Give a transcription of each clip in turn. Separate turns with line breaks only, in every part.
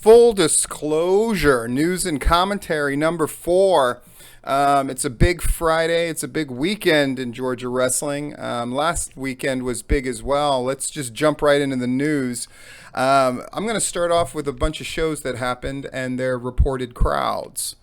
Full disclosure, news and commentary number 4. It's a big Friday. It's a big weekend in Georgia wrestling. Last weekend was big as well. Let's just jump right into the news. I'm going to start off with a bunch of shows that happened and their reported crowds,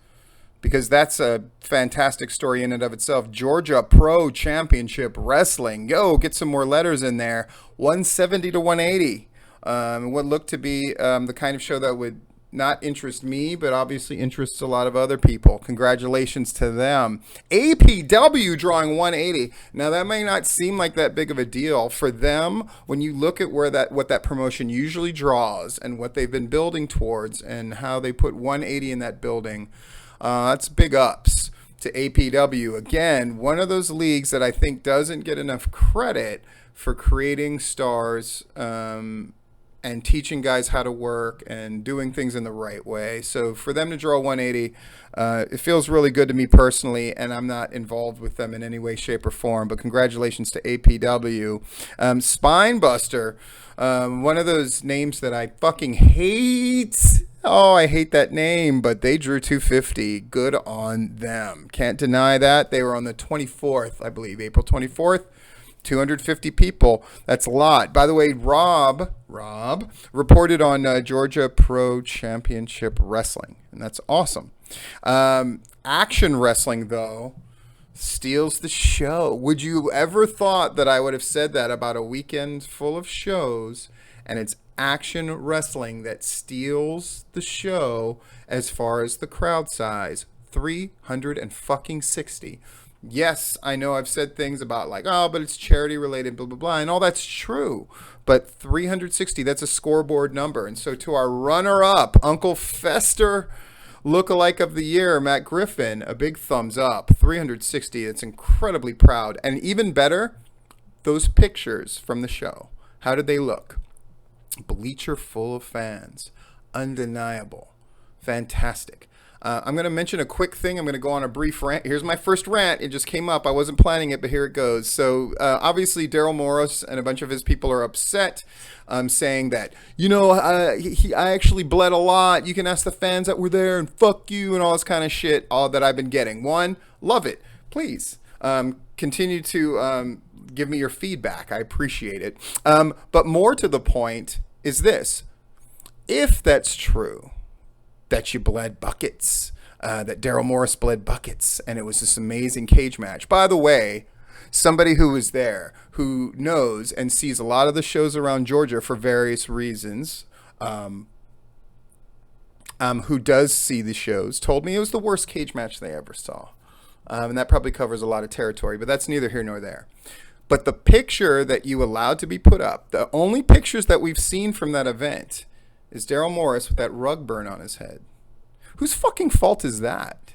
because that's a fantastic story in and of itself. Georgia Pro Championship Wrestling. Yo, get some more letters in there. 170 to 180. What looked to be the kind of show that would not interest me, but obviously interests a lot of other people. Congratulations to them. APW drawing 180. Now, that may not seem like that big of a deal for them when you look at what that promotion usually draws and what they've been building towards and how they put 180 in that building. That's big ups to APW. Again, one of those leagues that I think doesn't get enough credit for creating stars and teaching guys how to work and doing things in the right way. So for them to draw 180, it feels really good to me personally, and I'm not involved with them in any way, shape, or form. But congratulations to APW. Spinebuster, one of those names that I fucking hate. Oh, I hate that name, but they drew 250. Good on them. Can't deny that. They were on the 24th, I believe, April 24th. 250 people. That's a lot. By the way, Rob reported on Georgia Pro Championship Wrestling, and that's awesome. Action Wrestling, though, steals the show. Would you ever thought that I would have said that about a weekend full of shows, and it's Action Wrestling that steals the show as far as the crowd size? 360. Yes, I know I've said things about like, oh, but it's charity related, blah, blah, blah. And all that's true. But 360, that's a scoreboard number. And so to our runner-up, Uncle Fester lookalike of the year, Matt Griffin, a big thumbs up. 360, it's incredibly proud. And even better, those pictures from the show. How did they look? Bleacher full of fans. Undeniable. Fantastic. I'm going to mention a quick thing. I'm going to go on a brief rant. Here's my first rant. It just came up. I wasn't planning it, but here it goes. So obviously Daryl Morris and a bunch of his people are upset, saying that, I actually bled a lot. You can ask the fans that were there and fuck you and all this kind of shit, all that I've been getting. One, love it. Please continue to give me your feedback. I appreciate it. But more to the point is this. If that's true, that you bled buckets, that Daryl Morris bled buckets, and it was this amazing cage match. By the way, somebody who was there, who knows and sees a lot of the shows around Georgia for various reasons, who does see the shows, told me it was the worst cage match they ever saw. And that probably covers a lot of territory, but that's neither here nor there. But the picture that you allowed to be put up, the only pictures that we've seen from that event, is Daryl Morris with that rug burn on his head. Whose fucking fault is that?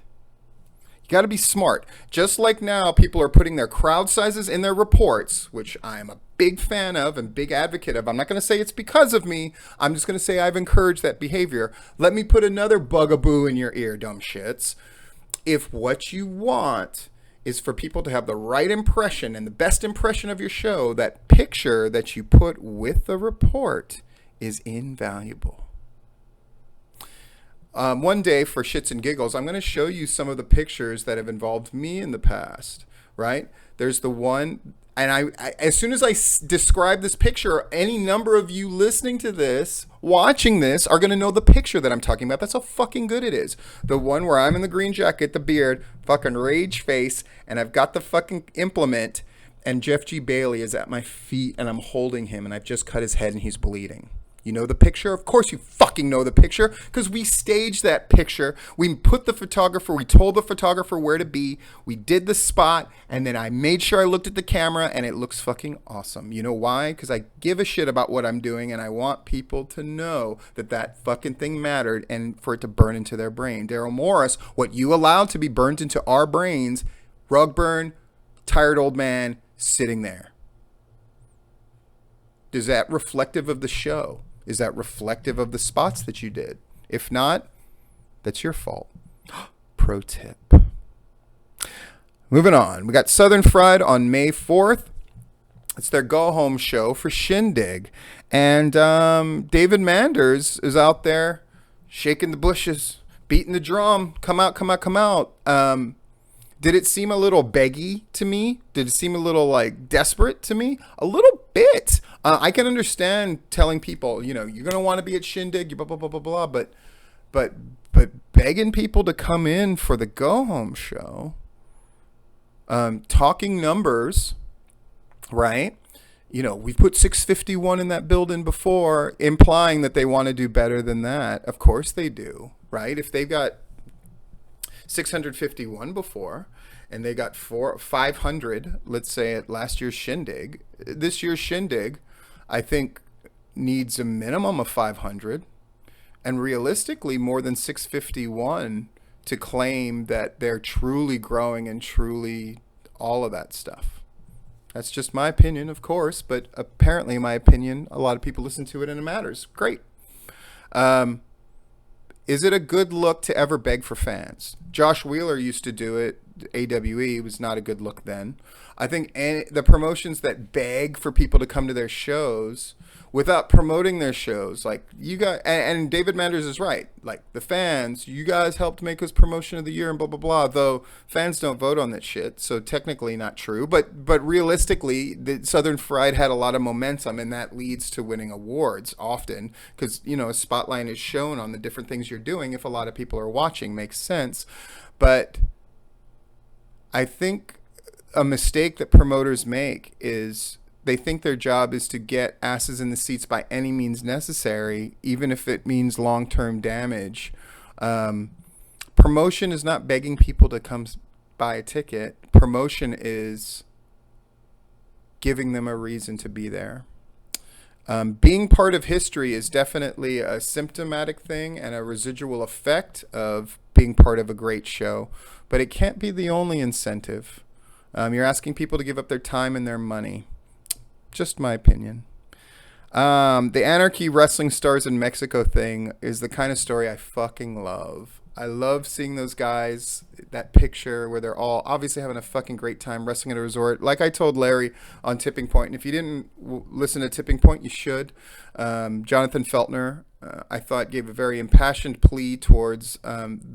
You got to be smart. Just like now, people are putting their crowd sizes in their reports, which I am a big fan of and big advocate of. I'm not going to say it's because of me. I'm just going to say I've encouraged that behavior. Let me put another bugaboo in your ear, dumb shits. If what you want is for people to have the right impression and the best impression of your show, that picture that you put with the report is invaluable. One day, for shits and giggles, I'm going to show you some of the pictures that have involved me in the past, right? There's the one, and I as soon as I describe this picture, any number of you listening to this, watching this, are going to know the picture that I'm talking about. That's how fucking good it is. The one where I'm in the green jacket, the beard, fucking rage face, and I've got the fucking implement, and Jeff G. Bailey is at my feet, and I'm holding him, and I've just cut his head, and he's bleeding. You know the picture? Of course you fucking know the picture, because we staged that picture. We told the photographer where to be. We did the spot, and then I made sure I looked at the camera, and it looks fucking awesome. You know why? Because I give a shit about what I'm doing, and I want people to know that that fucking thing mattered and for it to burn into their brain. Daryl Morris, what you allowed to be burnt into our brains, rug burn, tired old man, sitting there. Is that reflective of the show? Is that reflective of the spots that you did? If not, that's your fault. Pro tip. Moving on. We got Southern Fried on May 4th. It's their go-home show for Shindig. And David Manders is out there shaking the bushes, beating the drum. Come out, come out, come out. Did it seem a little beggy to me? Did it seem a little like desperate to me? A little bit. I can understand telling people, you're gonna want to be at Shindig, blah blah blah blah blah, but begging people to come in for the go home show, talking numbers, right? We've put 651 in that building before, implying that they want to do better than that. Of course they do, right? If they've got 651 before and they got 500, let's say at last year's Shindig, this year's Shindig I think needs a minimum of 500, and realistically more than 651 to claim that they're truly growing and truly all of that stuff. That's just my opinion, of course, but apparently my opinion, a lot of people listen to it and it matters. Great. Is it a good look to ever beg for fans? Josh Wheeler used to do it. AWE was not a good look then. I think the promotions that beg for people to come to their shows without promoting their shows, like you guys, and David Manders is right. Like the fans, you guys helped make us promotion of the year and blah blah blah. Though fans don't vote on that shit, so technically not true. But realistically, the Southern Fried had a lot of momentum, and that leads to winning awards often because a spotlight is shown on the different things you're doing. If a lot of people are watching, makes sense. But I think a mistake that promoters make is they think their job is to get asses in the seats by any means necessary, even if it means long-term damage. Promotion is not begging people to come buy a ticket. Promotion is giving them a reason to be there. Being part of history is definitely a symptomatic thing and a residual effect of being part of a great show, but it can't be the only incentive. You're asking people to give up their time and their money. Just my opinion. The Anarchy Wrestling Stars in Mexico thing is the kind of story I fucking love. I love seeing those guys, that picture where they're all obviously having a fucking great time wrestling at a resort. Like I told Larry on Tipping Point, and if you didn't listen to Tipping Point, you should. Jonathan Feltner, I thought, gave a very impassioned plea towards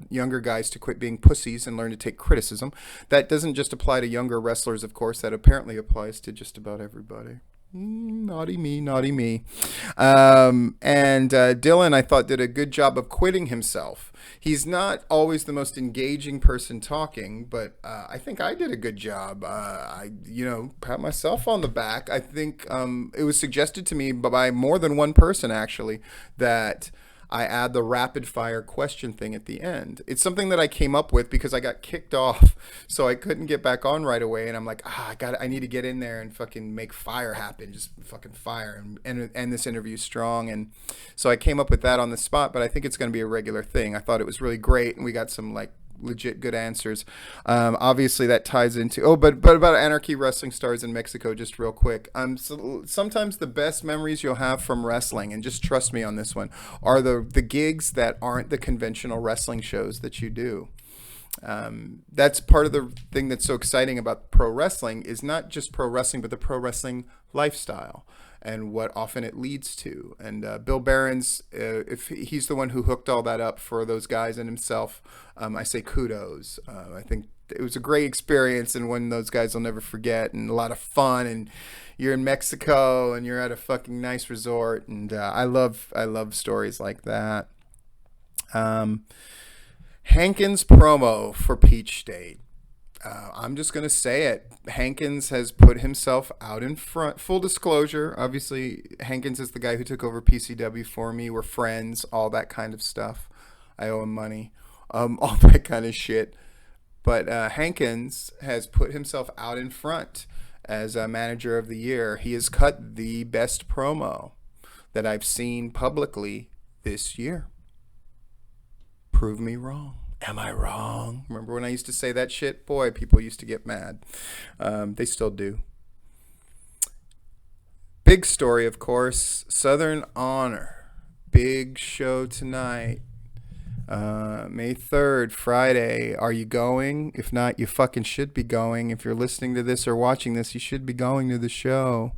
younger guys to quit being pussies and learn to take criticism. That doesn't just apply to younger wrestlers, of course. That apparently applies to just about everybody. Naughty me, naughty me. Dylan, I thought, did a good job of quitting himself. He's not always the most engaging person talking, but I think I did a good job. I pat myself on the back. I think it was suggested to me by more than one person, actually, that I add the rapid fire question thing at the end. It's something that I came up with because I got kicked off, so I couldn't get back on right away. And I'm like, I need to get in there and fucking make fire happen, just fucking fire and end this interview strong. And so I came up with that on the spot, but I think it's going to be a regular thing. I thought it was really great, and we got some like legit good answers. Obviously that ties into but about Anarchy Wrestling Stars in Mexico, just real quick. So sometimes the best memories you'll have from wrestling, and just trust me on this one, are the gigs that aren't the conventional wrestling shows that you do. That's part of the thing that's so exciting about pro wrestling, is not just pro wrestling, but the pro wrestling lifestyle and what often it leads to. And Bill Barron's, if he's the one who hooked all that up for those guys and himself, I say kudos. I think it was a great experience, and one those guys will never forget, and a lot of fun. And you're in Mexico and you're at a fucking nice resort, and I love stories like that. Hankins promo for Peach State. I'm just going to say it. Hankins has put himself out in front. Full disclosure, obviously, Hankins is the guy who took over PCW for me. We're friends, all that kind of stuff. I owe him money, all that kind of shit. But Hankins has put himself out in front as a manager of the year. He has cut the best promo that I've seen publicly this year. Prove me wrong. Am I wrong? Remember when I used to say that shit? Boy, people used to get mad. They still do. Big story, of course. Southern Honor. Big show tonight. May 3rd, Friday. Are you going? If not, you fucking should be going. If you're listening to this or watching this, you should be going to the show.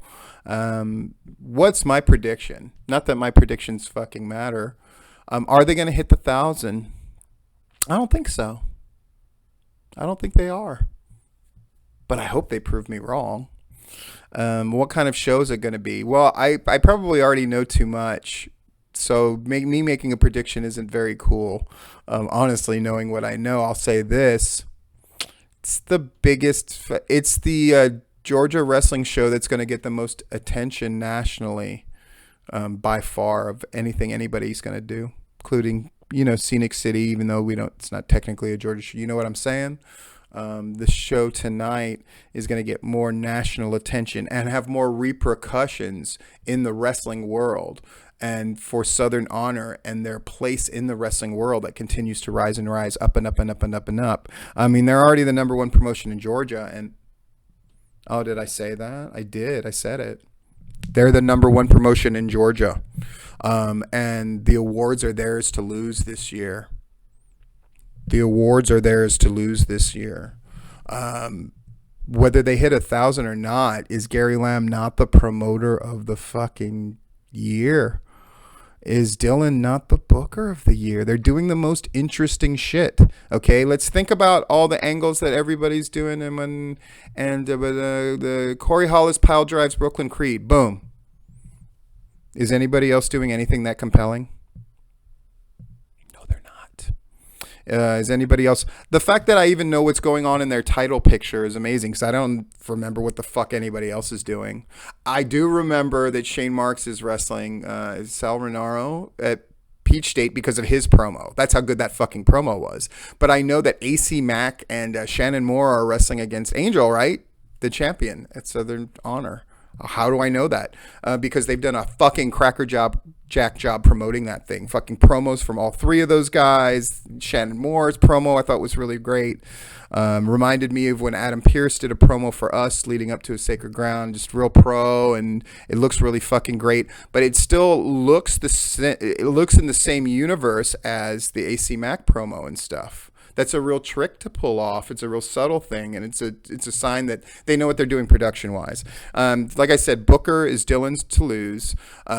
What's my prediction? Not that my predictions fucking matter. Are they going to hit the 1,000? I don't think so. I don't think they are. But I hope they prove me wrong. What kind of show is it going to be? Well, I probably already know too much. So me making a prediction isn't very cool. Honestly, knowing what I know, I'll say this. It's the biggest. It's the Georgia wrestling show that's going to get the most attention nationally, by far, of anything anybody's going to do, including, Scenic City, even though it's not technically a Georgia show. You know what I'm saying? The show tonight is going to get more national attention and have more repercussions in the wrestling world, and for Southern Honor and their place in the wrestling world that continues to rise and rise, up and up and up and up and up. I mean, they're already the number one promotion in Georgia. And oh, did I say that? I did. I said it. They're the number one promotion in Georgia. And the awards are theirs to lose this year. The awards are theirs to lose this year. Whether they hit 1,000 or not, is Gary Lamb not the promoter of the fucking year? Is Dylan not the booker of the year? They're doing the most interesting shit. Okay, let's think about all the angles that everybody's doing. And the Corey Hollis pile drives Brooklyn Creed. Boom. Is anybody else doing anything that compelling? No, they're not. Is anybody else? The fact that I even know what's going on in their title picture is amazing, because I don't remember what the fuck anybody else is doing. I do remember that Shane Marks is wrestling Sal Renaro at Peach State because of his promo. That's how good that fucking promo was. But I know that AC Mack and Shannon Moore are wrestling against Angel, right? The champion at Southern Honor. How do I know that? Because they've done a fucking jack job promoting that thing. Fucking promos from all three of those guys. Shannon Moore's promo I thought was really great. Reminded me of when Adam Pearce did a promo for us leading up to a Sacred Ground. Just real pro, and it looks really fucking great. But it still looks it looks in the same universe as the AC Mack promo and stuff. That's a real trick to pull off. It's a real subtle thing, and it's a sign that they know what they're doing production-wise. Like I said, Booker is Dylan's to lose.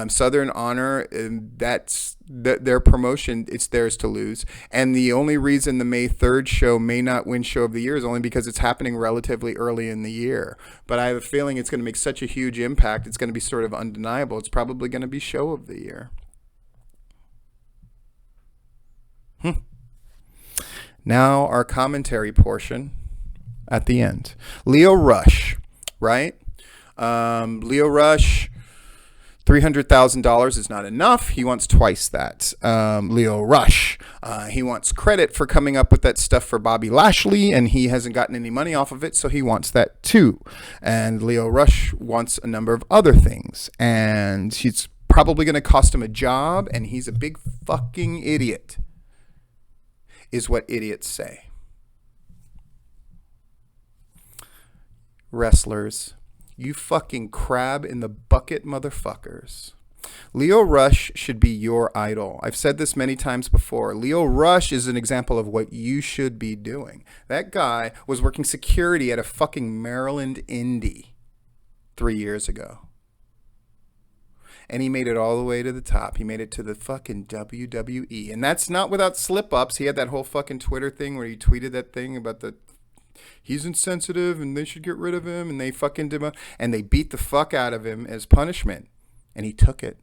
Southern Honor, that's their promotion. It's theirs to lose. And the only reason the May 3rd show may not win Show of the Year is only because it's happening relatively early in the year. But I have a feeling it's going to make such a huge impact. It's going to be sort of undeniable. It's probably going to be Show of the Year. Now our commentary portion at the end. Lio Rush, right? Lio Rush, $300,000 is not enough. He wants twice that. Lio Rush, he wants credit for coming up with that stuff for Bobby Lashley, and he hasn't gotten any money off of it, so he wants that too. And Lio Rush wants a number of other things, and he's probably going to cost him a job, and he's a big fucking idiot, is what idiots say. Wrestlers, you fucking crab in the bucket motherfuckers. Lio Rush should be your idol. I've said this many times before. Lio Rush is an example of what you should be doing. That guy was working security at a fucking Maryland indie 3 years ago. And he made it all the way to the top. He made it to the fucking WWE. And that's not without slip-ups. He had that whole fucking Twitter thing where he tweeted that thing about he's insensitive and they should get rid of him. And they fucking did, and they beat the fuck out of him as punishment. And he took it.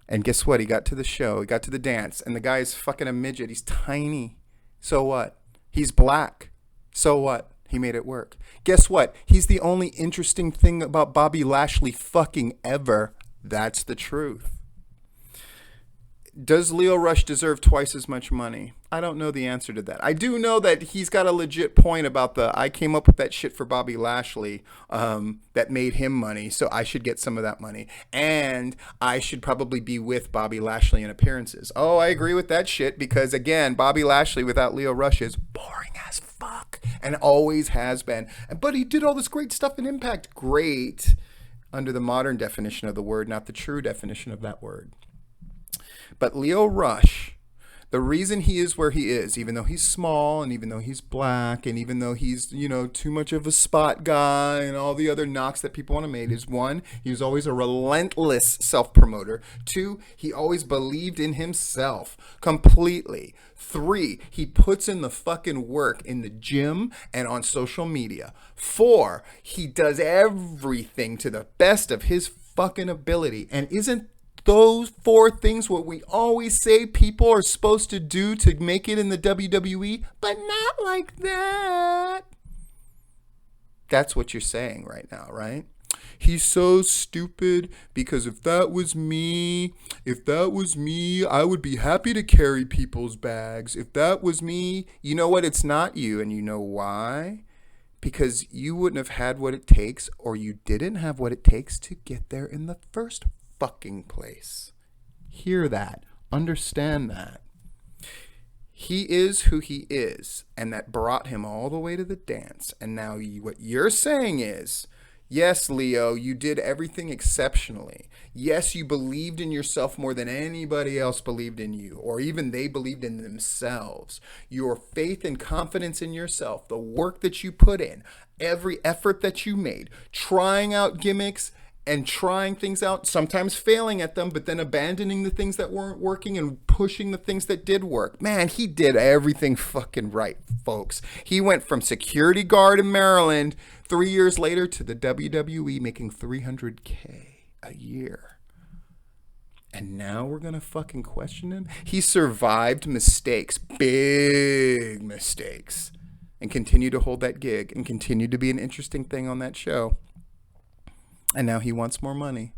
And guess what? He got to the show. He got to the dance. And the guy is fucking a midget. He's tiny. So what? He's black. So what? He made it work. Guess what? He's the only interesting thing about Bobby Lashley fucking ever. That's the truth. Does Lio Rush deserve twice as much money? I don't know the answer to that. I do know that he's got a legit point about I came up with that shit for Bobby Lashley that made him money, so I should get some of that money. And I should probably be with Bobby Lashley in appearances. Oh, I agree with that shit because, again, Bobby Lashley without Lio Rush is boring as fuck and always has been. But he did all this great stuff in Impact. Great under the modern definition of the word, not the true definition of that word. But Lio Rush The reason he is where he is, even though he's small and even though he's black and even though he's, too much of a spot guy and all the other knocks that people want to make, is one, he was always a relentless self-promoter. Two, he always believed in himself completely. Three, he puts in the fucking work in the gym and on social media. Four, he does everything to the best of his fucking ability. And isn't those four things what we always say people are supposed to do to make it in the WWE? But not like that. That's what you're saying right now, right? He's so stupid because if that was me, I would be happy to carry people's bags. If that was me, you know what? It's not you. And you know why? Because you wouldn't have had what it takes, or you didn't have what it takes to get there in the first fucking place. Hear that. Understand that. He is who he is, and that brought him all the way to the dance. And now what you're saying is, yes, Lio, you did everything exceptionally. Yes, you believed in yourself more than anybody else believed in you, or even they believed in themselves. Your faith and confidence in yourself, the work that you put in, every effort that you made, trying out gimmicks and trying things out, sometimes failing at them, but then abandoning the things that weren't working and pushing the things that did work. Man, he did everything fucking right, folks. He went from security guard in Maryland 3 years later to the WWE making $300K a year. And now we're going to fucking question him? He survived mistakes, big mistakes, and continued to hold that gig and continued to be an interesting thing on that show. And now he wants more money.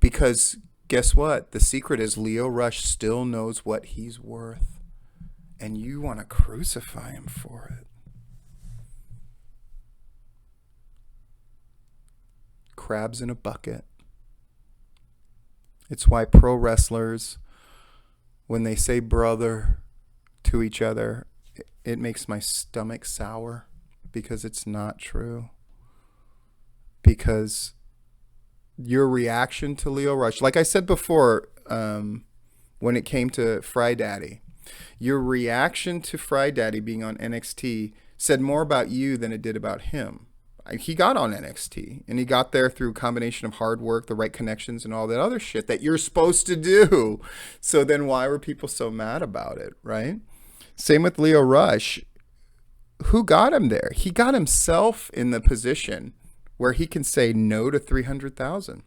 Because guess what? The secret is Lio Rush still knows what he's worth. And you want to crucify him for it. Crabs in a bucket. It's why pro wrestlers, when they say brother to each other, it makes my stomach sour, because it's not true. Because your reaction to Lio Rush, like I said before, when it came to Fry Daddy, your reaction to Fry Daddy being on NXT said more about you than it did about him. He got on NXT, and he got there through a combination of hard work, the right connections, and all that other shit that you're supposed to do. So then why were people so mad about it, right? Same with Lio Rush. Who got him there? He got himself in the position where he can say no to 300,000.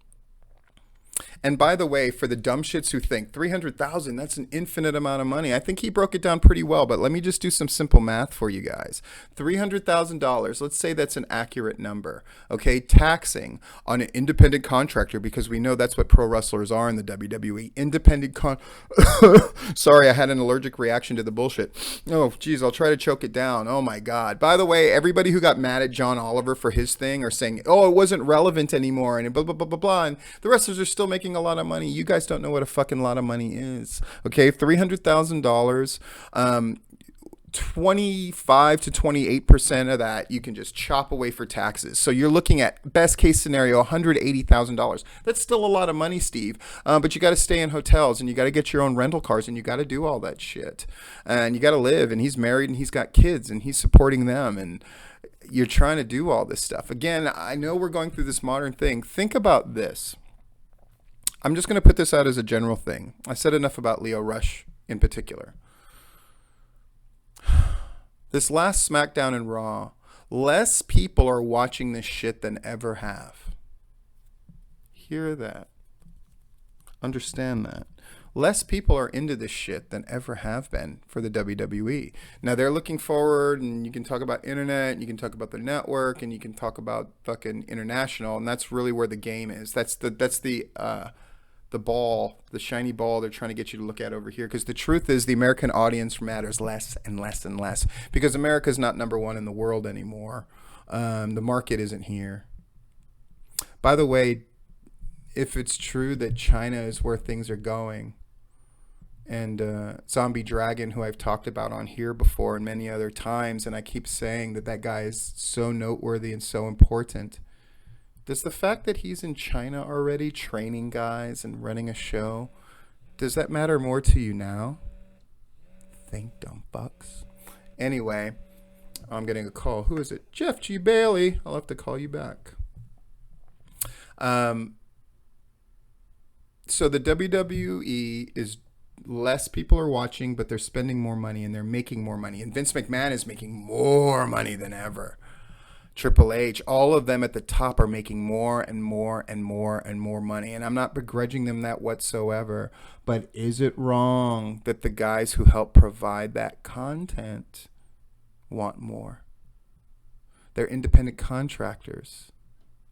And by the way, for the dumb shits who think 300,000, that's an infinite amount of money, I think he broke it down pretty well, but let me just do some simple math for you guys. $300,000, let's say that's an accurate number, okay? Taxing on an independent contractor, because we know that's what pro wrestlers are in the WWE. Sorry, I had an allergic reaction to the bullshit. Oh, geez, I'll try to choke it down. Oh my God. By the way, everybody who got mad at John Oliver for his thing, or saying, oh, it wasn't relevant anymore, and blah, blah, blah, blah, blah, and the wrestlers are still making a lot of money. You guys don't know what a fucking lot of money is. Okay, $300,000, 25 to 28% of that you can just chop away for taxes. So you're looking at best case scenario $180,000. That's still a lot of money, Steve. But you got to stay in hotels, and you got to get your own rental cars, and you got to do all that shit. And you got to live, and he's married, and he's got kids, and he's supporting them, and you're trying to do all this stuff. Again, I know we're going through this modern thing. Think about this. I'm just going to put this out as a general thing. I said enough about Lio Rush in particular. This last SmackDown and Raw, less people are watching this shit than ever have. Hear that. Understand that. Less people are into this shit than ever have been for the WWE. Now they're looking forward, and you can talk about internet, and you can talk about the network, and you can talk about fucking international, and that's really where the game is. That's the ball, the shiny ball they're trying to get you to look at over here. Because the truth is, the American audience matters less and less and less, because America's not number one in the world anymore. The market isn't here. By the way, if it's true that China is where things are going, and Zombie Dragon, who I've talked about on here before and many other times, and I keep saying that guy is so noteworthy and so important, does the fact that he's in China already training guys and running a show, Does that matter more to you now? Think, dumb fucks. Anyway, I'm getting a call. Who is it? Jeff G. Bailey. I'll have to call you back. So the WWE is less people are watching, but they're spending more money and they're making more money. And Vince McMahon is making more money than ever. Triple H, all of them at the top are making more and more and more and more money. And I'm not begrudging them that whatsoever. But is it wrong that the guys who help provide that content want more? They're independent contractors.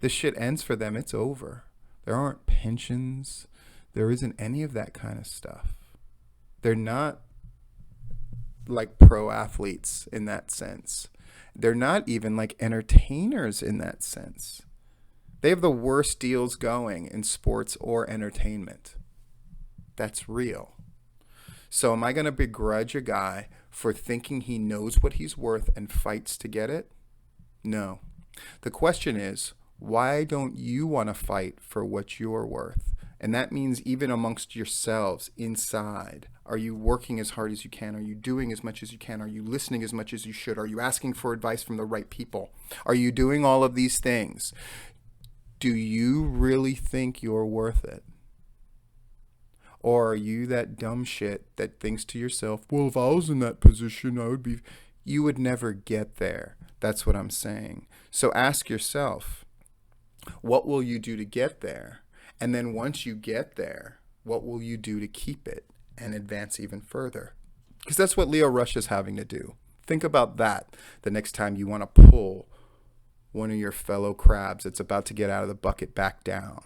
This shit ends for them. It's over. There aren't pensions. There isn't any of that kind of stuff. They're not like pro athletes in that sense. They're not even like entertainers in that sense. They have the worst deals going in sports or entertainment. That's real. So am I going to begrudge a guy for thinking he knows what he's worth and fights to get it? No. The question is, why don't you want to fight for what you're worth? And that means even amongst yourselves inside. Are you working as hard as you can? Are you doing as much as you can? Are you listening as much as you should? Are you asking for advice from the right people? Are you doing all of these things? Do you really think you're worth it? Or are you that dumb shit that thinks to yourself, well, if I was in that position, I would be... You would never get there. That's what I'm saying. So ask yourself, what will you do to get there? And then once you get there, what will you do to keep it and advance even further? Because that's what Lio Rush is having to do. Think about that the next time you want to pull one of your fellow crabs that's about to get out of the bucket back down.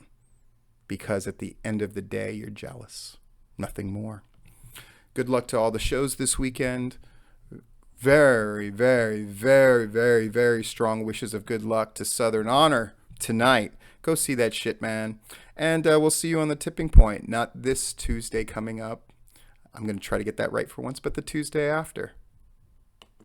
Because at the end of the day, you're jealous. Nothing more. Good luck to all the shows this weekend. Very, very, very, very, very strong wishes of good luck to Southern Honor tonight. Go see that shit, man. And we'll see you on the tipping point. Not this Tuesday coming up. I'm going to try to get that right for once, but the Tuesday after.